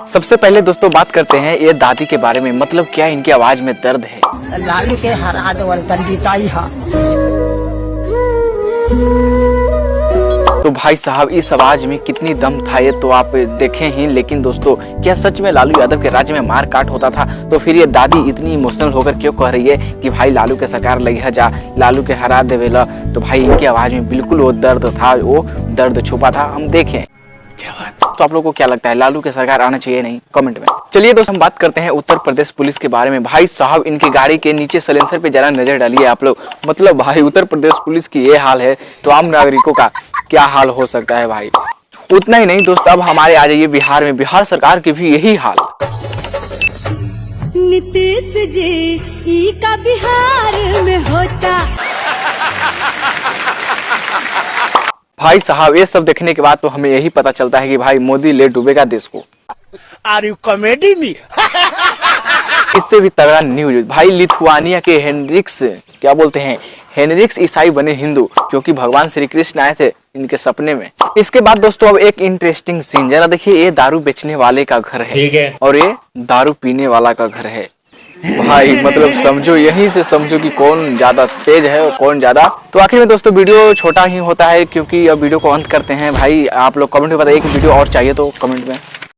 सबसे पहले दोस्तों बात करते हैं ये दादी के बारे में, मतलब क्या इनकी आवाज में दर्द है। लालू के हरा दो जीताई हा। तो भाई साहब इस आवाज में कितनी दम था ये तो आप देखें ही। लेकिन दोस्तों क्या सच में लालू यादव के राज्य में मार काट होता था? तो फिर ये दादी इतनी इमोशनल होकर क्यों कह रही है कि भाई लालू के सरकार लगी जा, लालू के हरा देवेला? तो भाई इनकी आवाज में बिल्कुल वो दर्द था, वो दर्द छुपा था। हम देखें तो आप लोगों को क्या लगता है, लालू के सरकार आना चाहिए नहीं? कमेंट में। चलिए दोस्तों हम बात करते हैं उत्तर प्रदेश पुलिस के बारे में। भाई साहब इनकी गाड़ी के नीचे सलेंसर पे जरा नजर डालिए आप लोग। मतलब भाई उत्तर प्रदेश पुलिस की ये हाल है तो आम नागरिकों का क्या हाल हो सकता है भाई। उतना ही नहीं दोस्तों, अब हमारे आ जाइए बिहार में। बिहार सरकार की भी यही हाल। नीतीश जी ई का बिहार में होता। भाई साहब ये सब देखने के बाद तो हमें यही पता चलता है कि भाई मोदी ले डूबेगा देश को। Are you comedy me? इससे भी तगड़ा न्यूज भाई, लिथुआनिया के हेनरिक्स, क्या बोलते हैं, हेनरिक्स ईसाई बने हिंदू क्योंकि भगवान श्री कृष्ण आए थे इनके सपने में। इसके बाद दोस्तों अब एक इंटरेस्टिंग सीन, जरा देखिए। ये दारू बेचने वाले का घर है, ठीक है, और ये दारू पीने वाला का घर है। भाई मतलब समझो, यहीं से समझो कि कौन ज्यादा तेज है और कौन ज्यादा। तो आखिर में दोस्तों वीडियो छोटा ही होता है क्योंकि अब वीडियो को अंत करते हैं। भाई आप लोग कमेंट में बताइए कि वीडियो और चाहिए तो कमेंट में